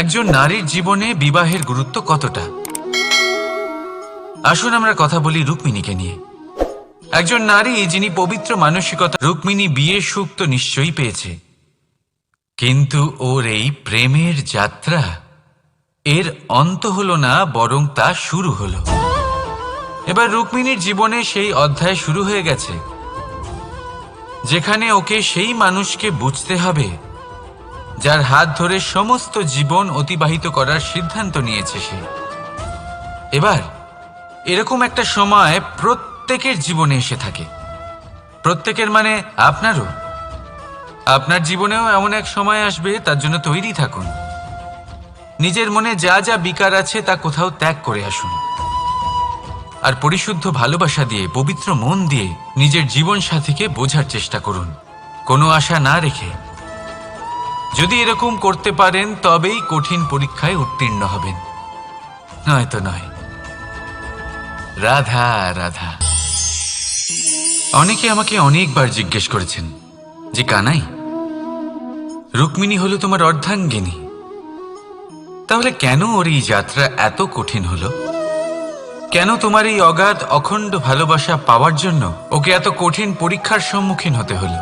একজন নারীর জীবনে বিবাহের গুরুত্ব কতটা? আসুন আমরা কথা বলি রুক্মিণীকে নিয়ে। একজন নারী যিনি পবিত্র মানসিকতা। রুক্মিণী বিয়ের সুখ তো নিশ্চয়ই পেয়েছে, কিন্তু ওর এই প্রেমের যাত্রা এর অন্ত হলো না, বরং তা শুরু হলো। এবার রুক্মিণীর জীবনে সেই অধ্যায় শুরু হয়ে গেছে যেখানে ওকে সেই মানুষকে বুঝতে হবে যার হাত ধরে সমস্ত জীবন অতিবাহিত করার সিদ্ধান্ত নিয়েছে সে। এবার এরকম একটা সময় প্রত্যেকের জীবনে এসে থাকে। প্রত্যেকের মানে আপনারও। আপনার জীবনেও এমন এক সময় আসবে, তার জন্য তৈরি থাকুন। নিজের মনে যা যা বিকার আছে তা কোথাও ত্যাগ করে আসুন, আর পরিশুদ্ধ ভালোবাসা দিয়ে, পবিত্র মন দিয়ে নিজের জীবন সাথীকে বোঝার চেষ্টা করুন, কোনো আশা না রেখে। যদি এরকম করতে পারেন তবেই কঠিন পরীক্ষায় উত্তীর্ণ হবেন, নয়তো নয়। রাধা রাধা। অনেকে আমাকে অনেকবার জিজ্ঞেস করেছেন যে কানাই, রুক্মিণী হলো তোমার অর্ধাঙ্গিনী, তাহলে কেন ওর এই যাত্রা এত কঠিন হলো? কেন তোমার এই অগাধ অখণ্ড ভালোবাসা পাওয়ার জন্য ওকে এত কঠিন পরীক্ষার সম্মুখীন হতে হলো?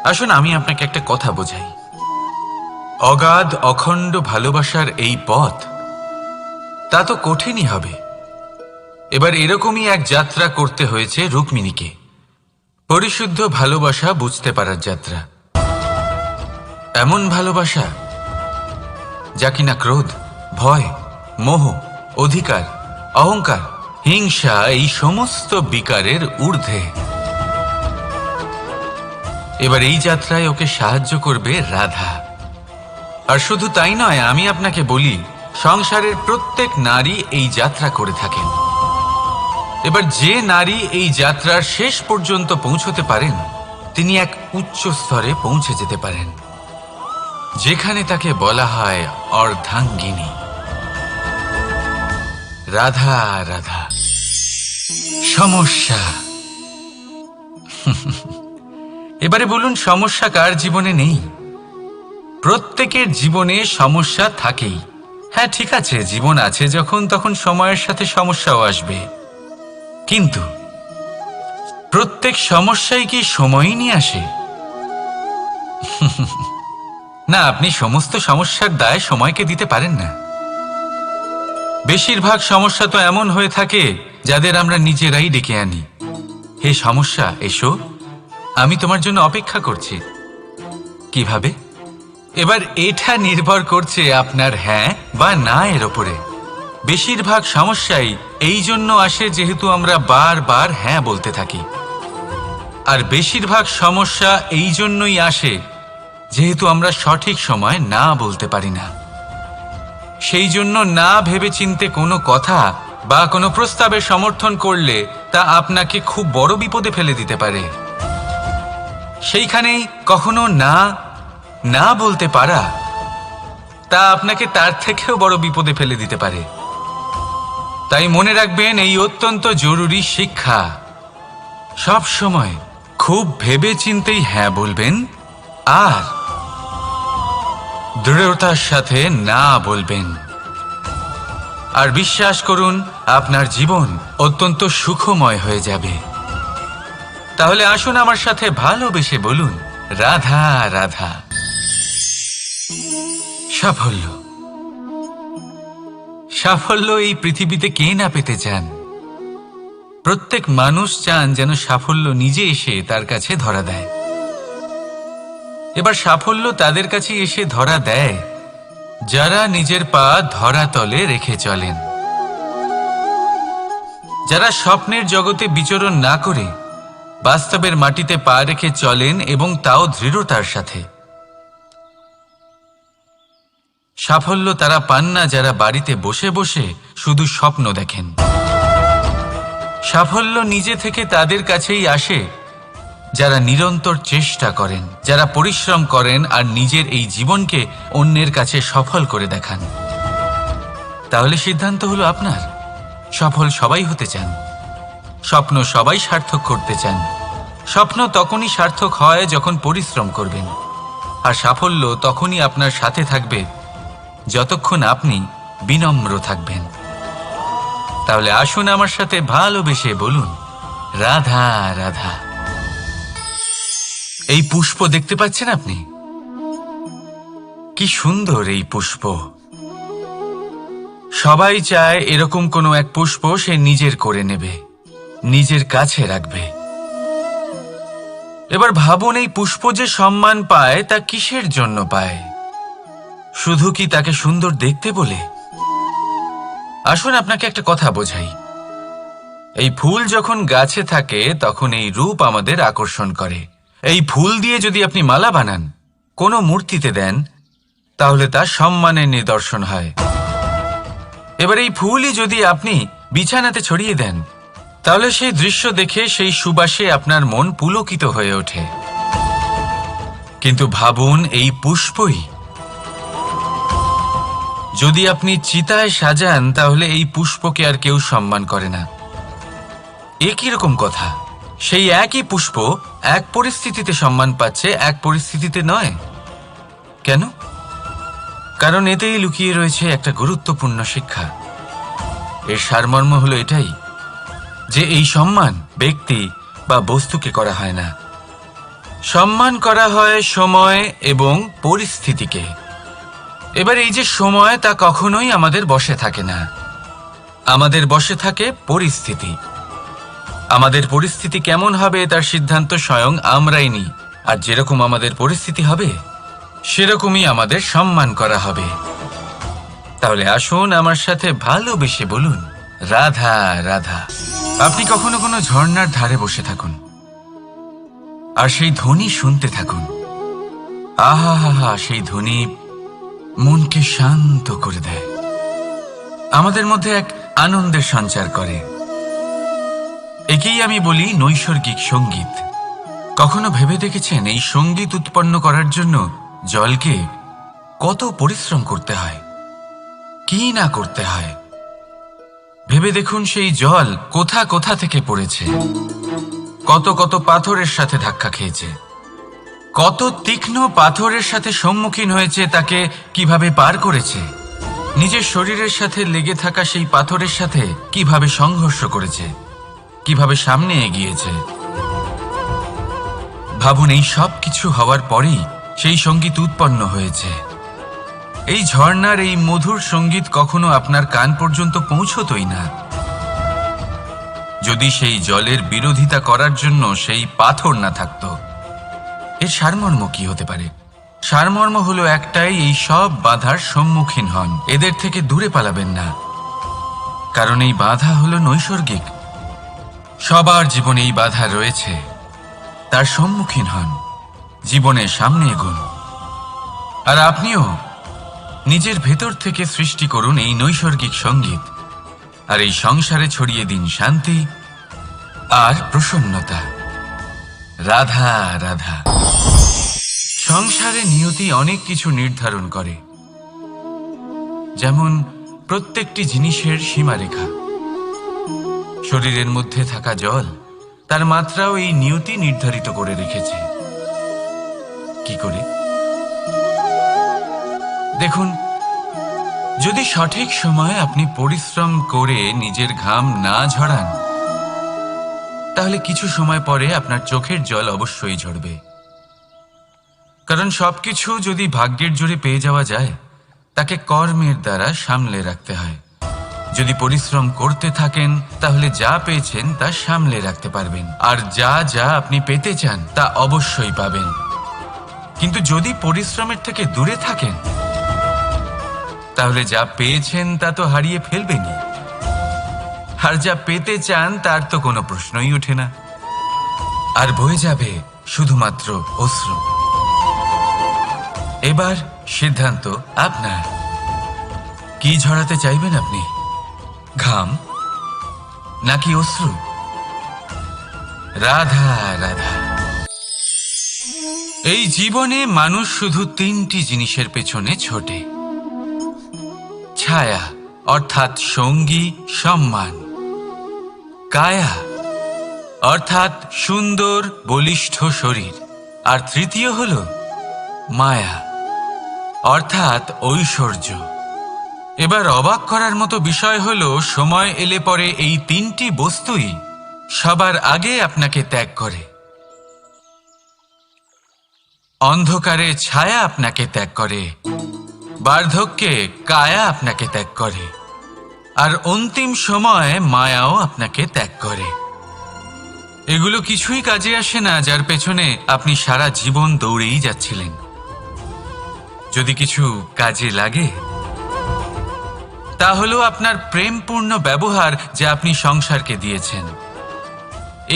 আসুন আমি আপনাকে একটা কথা বোঝাই। অগাধ অখণ্ড ভালোবাসার এই পথ তা তো কঠিনই হবে। এবার এরকমই এক যাত্রা করতে হয়েছে রুক্মিণীকে, পরিশুদ্ধ ভালোবাসা বুঝতে পারার যাত্রা। এমন ভালোবাসা যা কিনা ক্রোধ, ভয়, মোহ, অধিকার, অহংকার, হিংসা এই সমস্ত বিকারের ঊর্ধ্বে। এবার এই যাত্রায় ওকে সাহায্য করবে রাধা। আর শুধু তাই নয়, আমি আপনাকে বলি, সংসারের প্রত্যেক নারী এই যাত্রা করে থাকেন। এবার যে নারী এই যাত্রার শেষ পর্যন্ত পৌঁছতে পারেন, তিনি এক উচ্চ স্তরে পৌঁছে যেতে পারেন, যেখানে তাকে বলা হয় অর্ধাঙ্গিনী। রাধা রাধা। সমস্যা। এবারে বলুন, সমস্যা কার জীবনে নেই? প্রত্যেকের জীবনে সমস্যা থাকেই। হ্যাঁ ঠিক আছে, জীবন আছে যখন, তখন সময়ের সাথে সমস্যাও আসবে, কিন্তু প্রত্যেক সমস্যাই কি সময়ই নিয়ে আসে? না, আপনি সমস্ত সমস্যার দায় সময়কে দিতে পারেন না। বেশিরভাগ সমস্যা তো এমন হয়ে থাকে যাদের আমরা নিজেরাই ডেকে আনি। হে সমস্যা, এসো, আমি তোমার জন্য অপেক্ষা করছি। কিভাবে? এবার এটা নির্ভর করছে আপনার হ্যাঁ বা না এর ওপরে। বেশিরভাগ সমস্যাই এই জন্য আসে যেহেতু আমরা বারবার হ্যাঁ বলতে থাকি, আর বেশিরভাগ সমস্যা এই জন্যই আসে যেহেতু আমরা সঠিক সময় না বলতে পারি না। সেই জন্য না ভেবেচিন্তে কোনো কথা বা কোনো প্রস্তাবের সমর্থন করলে তা আপনাকে খুব বড় বিপদে ফেলে দিতে পারে। সেইখানেই কখনো না না বলতে পারা তা আপনাকে তার থেকেও বড় বিপদে ফেলে দিতে পারে। তাই মনে রাখবেন এই অত্যন্ত জরুরি শিক্ষা, সব সময় খুব ভেবেচিন্তেই হ্যাঁ বলবেন আর দৃঢ়তার সাথে না বলবেন। আর বিশ্বাস করুন, আপনার জীবন অত্যন্ত সুখময় হয়ে যাবে। তাহলে আসুন আমার সাথে ভালোবেসে বলুন, রাধা রাধা। সাফল্য। সাফল্য এই পৃথিবীতে কে না পেতে চান? প্রত্যেক মানুষ চান যেন সাফল্য নিজে এসে তার কাছে ধরা দেয়। এবার সাফল্য তাদের কাছে এসে ধরা দেয় যারা নিজের পা ধরাতলে রেখে চলেন, যারা স্বপ্নের জগতে বিচরণ না করে বাস্তবের মাটিতে পা রেখে চলেন, এবং তাও দৃঢ়তার সাথে। সাফল্য তারা পান না যারা বাড়িতে বসে বসে শুধু স্বপ্ন দেখেন। সাফল্য নিজে থেকে তাদের কাছেই আসে যারা নিরন্তর চেষ্টা করেন, যারা পরিশ্রম করেন আর নিজের এই জীবনকে অন্যের কাছে সফল করে দেখান। তাহলে সিদ্ধান্ত হলো আপনার। সফল সবাই হতে চান, স্বপ্ন সবাই সার্থক করতে চান। স্বপ্ন তখনই সার্থক হয় যখন পরিশ্রম করবেন, আর সাফল্য তখনই আপনার সাথে থাকবে যতক্ষণ আপনি বিনম্র থাকবেন। তাহলে আসুন আমার সাথে ভালোবেসে বলুন, রাধা রাধা। এই পুষ্প দেখতে পাচ্ছেন আপনি? কি সুন্দর এই পুষ্প। সবাই চায় এরকম কোনো এক পুষ্প সে নিজের করে নেবে, নিজের কাছে রাখবে। এবার ভাবুন, এই পুষ্প যে সম্মান পায় তা কিসের জন্য পায়? শুধু কি তাকে সুন্দর দেখতে বলে? আসুন আপনাকে একটা কথা বোঝাই। এই ফুল যখন গাছে থাকে তখন এই রূপ আমাদের আকর্ষণ করে। এই ফুল দিয়ে যদি আপনি মালা বানান, কোনো মূর্তিতে দেন, তাহলে তা সম্মানের নিদর্শন হয়। এবার এই ফুলই যদি আপনি বিছানাতে ছড়িয়ে দেন, তাহলে সেই দৃশ্য দেখে সেই সুবাসে আপনার মন পুলকিত হয়ে ওঠে। কিন্তু ভাবুন, এই পুষ্পই যদি আপনি চিতায় সাজান, তাহলে এই পুষ্পকে আর কেউ সম্মান করে না। একই রকম কথা, সেই একই পুষ্প এক পরিস্থিতিতে সম্মান পাচ্ছে, এক পরিস্থিতিতে নয়। কেন? কারণ এতেই লুকিয়ে রয়েছে একটা গুরুত্বপূর্ণ শিক্ষা। এর সারমর্ম হলো এটাই যে এই সম্মান ব্যক্তি বা বস্তুকে করা হয় না, সম্মান করা হয় সময় এবং পরিস্থিতিকে। এবার এই যে সময়, তা কখনোই আমাদের বশে থাকে না। আমাদের বশে থাকে পরিস্থিতি। আমাদের পরিস্থিতি কেমন হবে তার সিদ্ধান্ত স্বয়ং আমরাই নিই। আর যেরকম আমাদের পরিস্থিতি হবে সেরকমই আমাদের সম্মান করা হবে। তাহলে আসুন আমার সাথে ভালোবেসে বলুন, রাধা রাধা। আপনি কখনো কোনো ঝর্ণার ধারে বসে থাকুন আর সেই ধ্বনি শুনতে থাকুন। আহা হা হা, সেই ধ্বনি মনকে শান্ত করে দেয়, আমাদের মধ্যে এক আনন্দের সঞ্চার করে। একেই আমি বলি নৈসর্গিক সঙ্গীত। কখনো ভেবে দেখেছেন এই সঙ্গীত উৎপন্ন করার জন্য জলকে কত পরিশ্রম করতে হয়, কি না করতে হয়? ভেবে দেখুন, সেই জল কোথা কোথা থেকে পড়েছে, কত কত পাথরের সাথে ধাক্কা খেয়েছে, কত তীক্ষ্ণ পাথরের সাথে সম্মুখীন হয়েছে, তাকে কিভাবে পার করেছে, নিজের শরীরের সাথে লেগে থাকা সেই পাথরের সাথে কিভাবে সংঘর্ষ করেছে, কিভাবে সামনে এগিয়েছে। ভাবুন, এই সব কিছু হওয়ার পরেই সেই সঙ্গীত উৎপন্ন হয়েছে। এই ঝর্ণার এই মধুর সঙ্গীত কখনো আপনার কান পর্যন্ত পৌঁছতই না যদি সেই জলের বিরোধিতা করার জন্য সেই পাথর না থাকত। এর সারমর্ম কি হতে পারে? সারমর্ম হলো একটাই, এই সব বাধার সম্মুখীন হন, এদের থেকে দূরে পালাবেন না। কারণ এই বাধা হলো নৈসর্গিক, সবার জীবনে এই বাধা রয়েছে। তার সম্মুখীন হন, জীবনের সামনে এগোন। আর আপনিও নিজের ভেতর থেকে সৃষ্টি করুন এই নৈসর্গিক সঙ্গীত, আর এই সংসারে ছড়িয়ে দিন শান্তি আর প্রসন্নতা। রাধা রাধা। সংসারে নিয়তি অনেক কিছু নির্ধারণ করে, যেমন প্রত্যেকটি জিনিসের সীমারেখা। শরীরের মধ্যে থাকা জল, তার মাত্রাও এই নিয়তি নির্ধারিত করে রেখেছে। কি করে? দেখুন, যদি সঠিক সময়ে আপনি পরিশ্রম করে নিজের ঘাম না ঝরান, তাহলে কিছু সময় পরে আপনার চোখের জল অবশ্যই ঝরবে। কারণ সবকিছু যদি ভাগ্যের জোরে পেয়ে যাওয়া যায়, তাকে কর্মের দ্বারা সামলে রাখতে হয়। যদি পরিশ্রম করতে থাকেন, তাহলে যা পেয়েছেন তা সামলে রাখতে পারবেন, আর যা যা আপনি পেতে চান তা অবশ্যই পাবেন। কিন্তু যদি পরিশ্রমের থেকে দূরে থাকেন, তাহলে যা পেয়েছেন তা তো হারিয়ে ফেলবেনই, আর যা পেতে চান তার তো কোনো প্রশ্নই ওঠে না, আর বয়ে যাবে শুধুমাত্র অশ্রু। এবার সিদ্ধান্ত আপনার। কি ঝরাতে চাইবেন আপনি? ঘাম নাকি অশ্রু? রাধা রাধা। এই জীবনে মানুষ শুধু তিনটি জিনিসের পেছনে ছোটে: ছায়া অর্থাৎ সঙ্গী সম্মান, কায়া অর্থাৎ সুন্দর বলিষ্ঠ শরীর, আর তৃতীয় হল মায়া অর্থাৎ ঐশ্বর্য। এবার অবাক করার মতো বিষয় হলো, সময় এলে পরে এই তিনটি বস্তুই সবার আগে আপনাকে ত্যাগ করে। অন্ধকারে ছায়া আপনাকে ত্যাগ করে, বার্ধক্যে কায়া আপনাকে ত্যাগ করে, আর অন্তিম সময়ে মায়াও আপনাকে ত্যাগ করে। এগুলো কিছুই কাজে আসে না যার পেছনে আপনি সারা জীবন দৌড়েই যাচ্ছিলেন। যদি কিছু কাজে লাগে তা হলো আপনার প্রেমপূর্ণ ব্যবহার যা আপনি সংসারকে দিয়েছেন।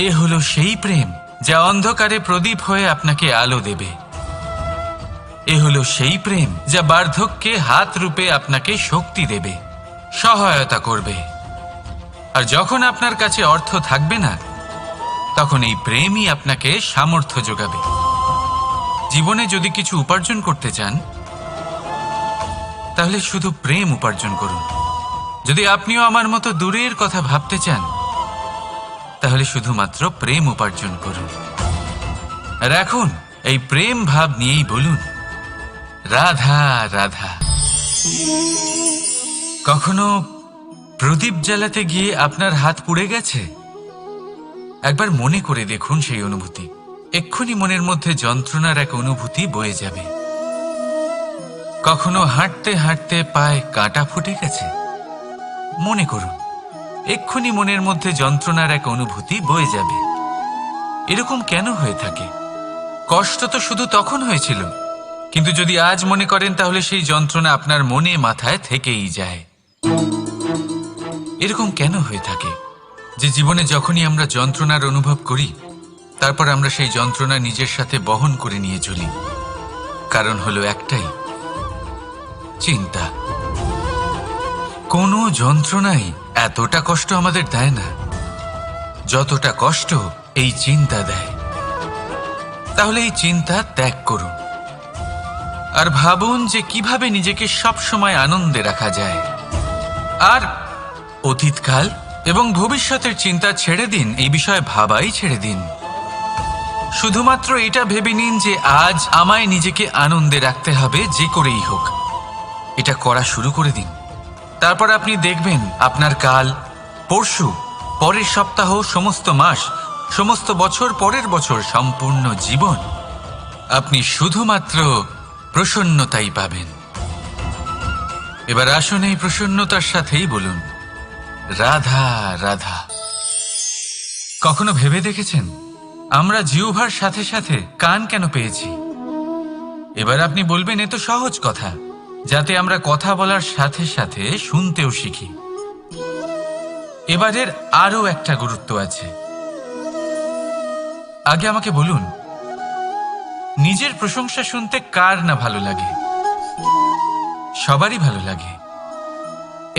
এ হলো সেই প্রেম যা অন্ধকারে প্রদীপ হয়ে আপনাকে আলো দেবে। এ হলো সেই প্রেম যা বার্ধক্যে হাত রূপে আপনাকে শক্তি দেবে, সহায়তা করবে। আর যখন আপনার কাছে অর্থ থাকবে না, তখন এই প্রেমই আপনাকে সামর্থ্য যোগাবে। জীবনে যদি কিছু উপার্জন করতে চান তাহলে শুধু প্রেম উপার্জন করুন। যদি আপনিও আমার মতো দূরের কথা ভাবতে চান তাহলে শুধুমাত্র প্রেম উপার্জন করুন। আর এখন এই প্রেম ভাব নিয়েই বলুন, রাধা রাধা। কখনো প্রদীপ জ্বালাতে গিয়ে আপনার হাত পুড়ে গেছে? একবার মনে করে দেখুন সেই অনুভূতি। এক্ষুনি মনের মধ্যে যন্ত্রণার এক অনুভূতি বয়ে যাবে। কখনো হাঁটতে হাঁটতে পায়ে কাঁটা ফুটে গেছে? মনে করুন, এক্ষুনি মনের মধ্যে যন্ত্রণার এক অনুভূতি বয়ে যাবে। এরকম কেন হয়ে থাকে? কষ্ট তো শুধু তখন হয়েছিল, কিন্তু যদি আজ মনে করেন তাহলে সেই যন্ত্রণা আপনার মনে মাথায় থেকেই যায়। এরকম কেন হয়ে থাকে যে জীবনে যখনই আমরা যন্ত্রণার অনুভব করি তারপর আমরা সেই যন্ত্রণা নিজের সাথে বহন করে নিয়ে চলি? কারণ হলো একটাই, চিন্তা। কোনো যন্ত্রণাই এতটা কষ্ট আমাদের দেয় না যতটা কষ্ট এই চিন্তা দেয়। তাহলে এই চিন্তা ত্যাগ করুন আর ভাবুন যে কিভাবে নিজেকে সবসময় আনন্দে রাখা যায়। আর অতীতকাল এবং ভবিষ্যতের চিন্তা ছেড়ে দিন, এই বিষয়ে ভাবাই ছেড়ে দিন। শুধুমাত্র এটা ভেবে নিন যে আজ আমায় নিজেকে আনন্দে রাখতে হবে যে করেই হোক। এটা করা শুরু করে দিন। তারপর আপনি দেখবেন আপনার কাল, পরশু, পরের সপ্তাহ, সমস্ত মাস, সমস্ত বছর, পরের বছর, সম্পূর্ণ জীবন আপনি শুধুমাত্র প্রসন্নতাই পাবেন। এবার আসুন এই প্রসন্নতার সাথেই বলুন, রাধা রাধা। কখনো ভেবে দেখেছেন আমরা জিহ্বার সাথে সাথে কান কেন পেয়েছি? এবার আপনি বলবেন এ তো সহজ কথা, যাতে আমরা কথা বলার সাথে সাথে শুনতেও শিখি। এবারের আরো একটা গুরুত্ব আছে। আগে আমাকে বলুন, নিজের প্রশংসা শুনতে কার না ভালো লাগে? সবারই ভালো লাগে।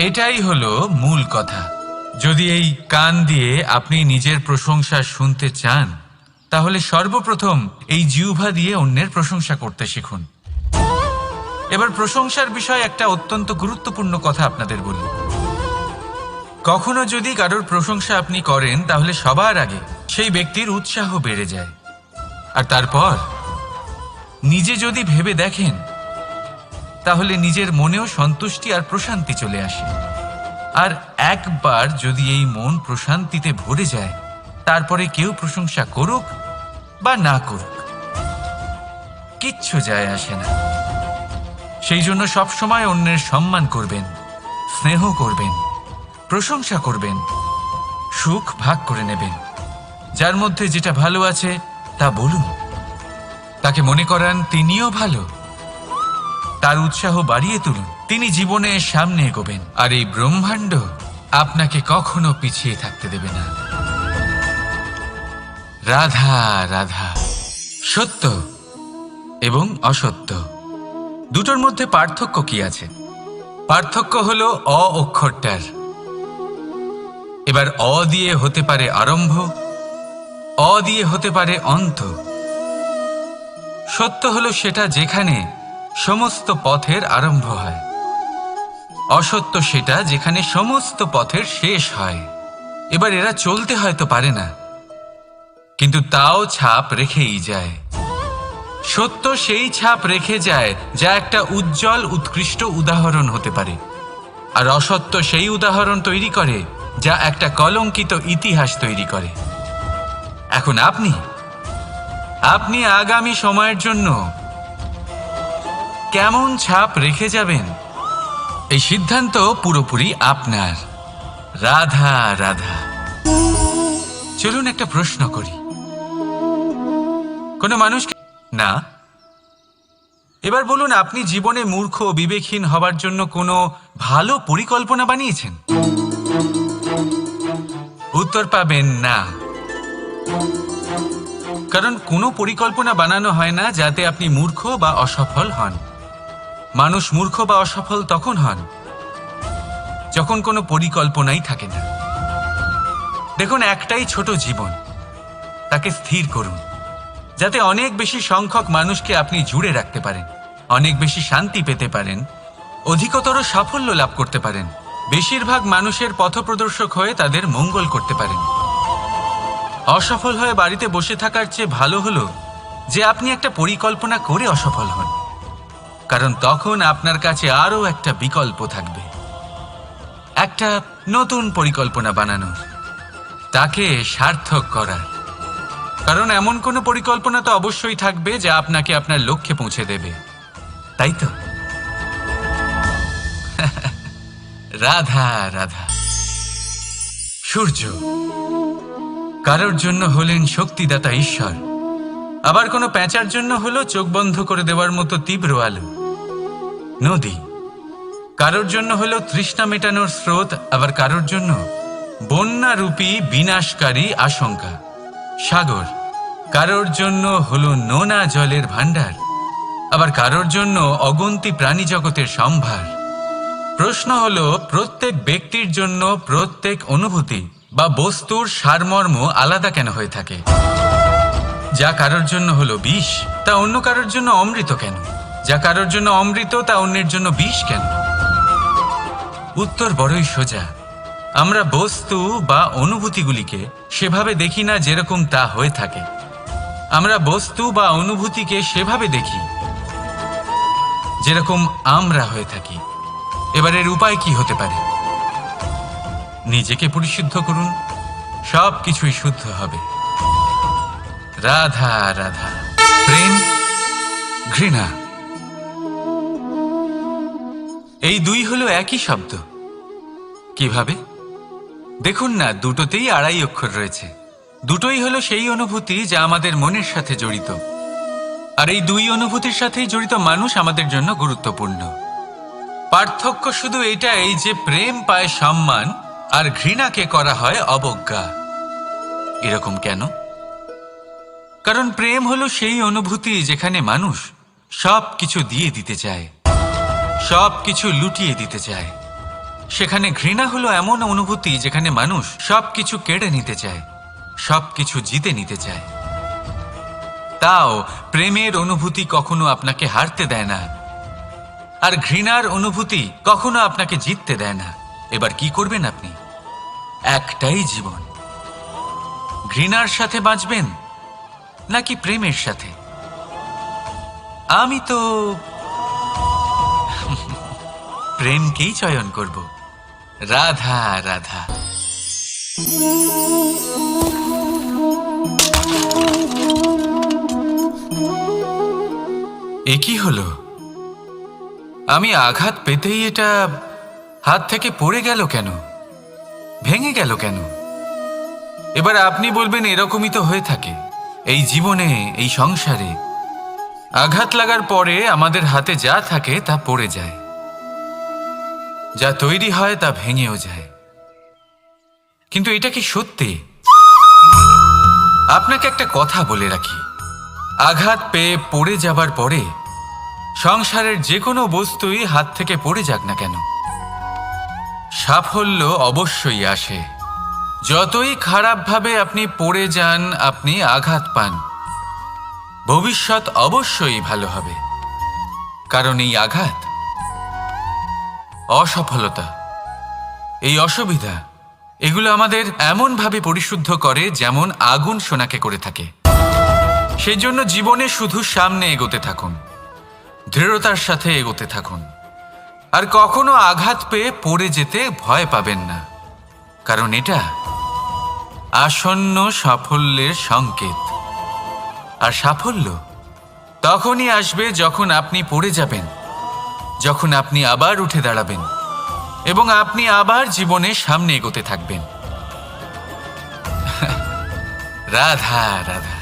এটাই হলো মূল কথা। যদি এই কান দিয়ে আপনি নিজের প্রশংসা শুনতে চান তাহলে সর্বপ্রথম এই জিহ্বা দিয়ে অন্যের প্রশংসা করতে শিখুন। এবার প্রশংসার বিষয়ে একটা অত্যন্ত গুরুত্বপূর্ণ কথা আপনাদের বলি। কখনো যদি কারোর প্রশংসা আপনি করেন তাহলে সবার আগে সেই ব্যক্তির উৎসাহ বেড়ে যায়। আর তারপর নিজে যদি ভেবে দেখেন তাহলে নিজের মনেও সন্তুষ্টি আর প্রশান্তি চলে আসে। আর একবার যদি এই মন প্রশান্তিতে ভরে যায় তারপরে কেউ প্রশংসা করুক বা না করুক কিচ্ছু যায় আসে না। সেই জন্য সবসময় অন্যের সম্মান করবেন, স্নেহ করবেন, প্রশংসা করবেন, সুখ ভাগ করে নেবেন। যার মধ্যে যেটা ভালো আছে তা বলুন, তাকে মনে করান তিনিও ভালো, তার উৎসাহ বাড়িয়ে তুলুন। তিনি জীবনে সামনে এগোবেন আর এই ব্রহ্মাণ্ড আপনাকে কখনো পিছিয়ে থাকতে দেবে না। রাধা রাধা। সত্য এবং অসত্য দুটোর মধ্যে পার্থক্য কি আছে? পার্থক্য হলো অ অক্ষরটার। এবার অ দিয়ে হতে পারে আরম্ভ, অ দিয়ে হতে পারে অন্ত। সত্য হলো সেটা যেখানে সমস্ত পথের আরম্ভ হয়, অসত্য সেটা যেখানে সমস্ত পথের শেষ হয়। এবার এরা চলতে হয়তো পারে না, কিন্তু তাও ছাপ রেখেই যায়। সত্য সেই ছাপ রেখে যায় যা একটা উজ্জ্বল উৎকৃষ্ট উদাহরণ হতে পারে, আর অসত্য সেই উদাহরণ তৈরি করে যা একটা কলঙ্কিত ইতিহাস তৈরি করে। এখন আপনি আগামী সময়ের জন্য কেমন ছাপ রেখে যাবেন, এই সিদ্ধান্ত পুরোপুরি আপনার। রাধা রাধা। চলুন একটা প্রশ্ন করি। কোনো মানুষকে না, এবার বলুন, আপনি জীবনে মূর্খ ও বিবেকহীন হবার জন্য কোনো ভালো পরিকল্পনা বানিয়েছেন? উত্তর পাবেন না। কারণ কোনো পরিকল্পনা বানানো হয় না যাতে আপনি মূর্খ বা অসফল হন। মানুষ মূর্খ বা অসফল তখন হন যখন কোনো পরিকল্পনাই থাকে না। দেখুন, একটাই ছোট জীবন, তাকে স্থির করুন যাতে অনেক বেশি সংখ্যক মানুষকে আপনি জুড়ে রাখতে পারেন, অনেক বেশি শান্তি পেতে পারেন, অধিকতর সাফল্য লাভ করতে পারেন, বেশিরভাগ মানুষের পথপ্রদর্শক হয়ে তাদের মঙ্গল করতে পারেন। অসফল হয়ে বাড়িতে বসে থাকার চেয়ে ভালো হলো যে আপনি একটা পরিকল্পনা করে অসফল হন, কারণ তখন আপনার কাছে আরও একটা বিকল্প থাকবে, একটা নতুন পরিকল্পনা বানানোর, তাকে সার্থক করার। কারণ এমন কোনো পরিকল্পনা তো অবশ্যই থাকবে যা আপনাকে আপনার লক্ষ্যে পৌঁছে দেবে, তাই তো? রাধা রাধা। সূর্য কারোর জন্য হলেন শক্তিদাতা ঈশ্বর, আবার কোনো প্যাঁচার জন্য হলো চোখ বন্ধ করে দেওয়ার মতো তীব্র আলো। নদী কারোর জন্য হলো তৃষ্ণা মেটানোর স্রোত, আবার কারোর জন্য বন্যারূপী বিনাশকারী আশঙ্কা। সাগর কারোর জন্য হলো নোনা জলের ভাণ্ডার, আবার কারোর জন্য অগন্তি প্রাণী জগতের সম্ভার। প্রশ্ন হলো, প্রত্যেক ব্যক্তির জন্য প্রত্যেক অনুভূতি বা বস্তুর সারমর্ম আলাদা কেন হয়ে থাকে? যা কারোর জন্য হলো বিষ, তা অন্য কারোর জন্য অমৃত কেন? যা কারোর জন্য অমৃত, তা অন্যের জন্য বিষ কেন? উত্তর বড়ই সোজা। আমরা বস্তু বা অনুভূতিগুলিকে সেভাবে দেখি না যেরকম তা হয়ে থাকে। আমরা বস্তু বা অনুভূতিকে সেভাবে দেখি যেরকম আমরা হয়ে থাকি। এবার এর উপায় কি হতে পারে? নিজেকে পরিশুদ্ধ করুন, সব কিছুই শুদ্ধ হবে। রাধা রাধা। প্রেম, ঘৃণা, এই দুই হলো একই শব্দ। কিভাবে? দেখুন না, দুটোতেই আড়াই অক্ষর রয়েছে। দুটোই হলো সেই অনুভূতি যা আমাদের মনের সাথে জড়িত, আর এই দুই অনুভূতির সাথেই জড়িত মানুষ আমাদের জন্য গুরুত্বপূর্ণ। পার্থক্য শুধু এটাই যে প্রেম পায় সম্মান আর ঘৃণাকে করা হয় অবজ্ঞা। এরকম কেন? কারণ প্রেম হলো সেই অনুভূতি যেখানে মানুষ সব কিছু দিয়ে দিতে চায়, সব কিছু লুটিয়ে দিতে চায়। সেখানে ঘৃণা হলো এমন অনুভূতি যেখানে মানুষ সব কিছু কেড়ে নিতে চায়, সব কিছু জিতে নিতে চায়। তাও প্রেমের অনুভূতি কখনো আপনাকে হারতে দেয় না, আর ঘৃণার অনুভূতি কখনো আপনাকে জিততে দেয় না। এবার কি করবেন আপনি? একটাই জীবন, ঘৃণার সাথে বাঁচবেন নাকি প্রেমের সাথে? আমি তো প্রেমকেই চয়ন করব। রাধা রাধা। এ কি হলো? আমি আঘাত পেতেই এটা হাত থেকে পড়ে গেল কেন, ভেঙে গেল কেন? এবার আপনি বলবেন, এরকমই তো হয়ে থাকে এই জীবনে, এই সংসারে। আঘাত লাগার পরে আমাদের হাতে যা থাকে তা পড়ে যায়, যা তৈরি হয় তা ভেঙেও যায়। কিন্তু এটা কি সত্যি? আপনাকে একটা কথা বলে রাখি, আঘাত পেয়ে পড়ে যাবার পরে সংসারের যে কোনো বস্তুই হাত থেকে পড়ে যাক না কেন, সাফল্য অবশ্যই আসে। যতই খারাপভাবে আপনি পড়ে যান, আপনি আঘাত পান, ভবিষ্যৎ অবশ্যই ভালো হবে। কারণ এই আঘাত, অসফলতা, এই অসুবিধা, এগুলো আমাদের এমনভাবে পরিশুদ্ধ করে যেমন আগুন সোনাকে করে থাকে। সেই জন্য জীবনে শুধু সামনে এগোতে থাকুন, দৃঢ়তার সাথে এগোতে থাকুন, আর কখনো আঘাত পেয়ে পড়ে যেতে ভয় পাবেন না, কারণ এটা আসন্ন সাফল্যের সংকেত। আর সাফল্য তখনই আসবে যখন আপনি পড়ে যাবেন, যখন আপনি আবার উঠে দাঁড়াবেন এবং আপনি আবার জীবনে সামনে এগোতে থাকবেন। রাধা রাধা।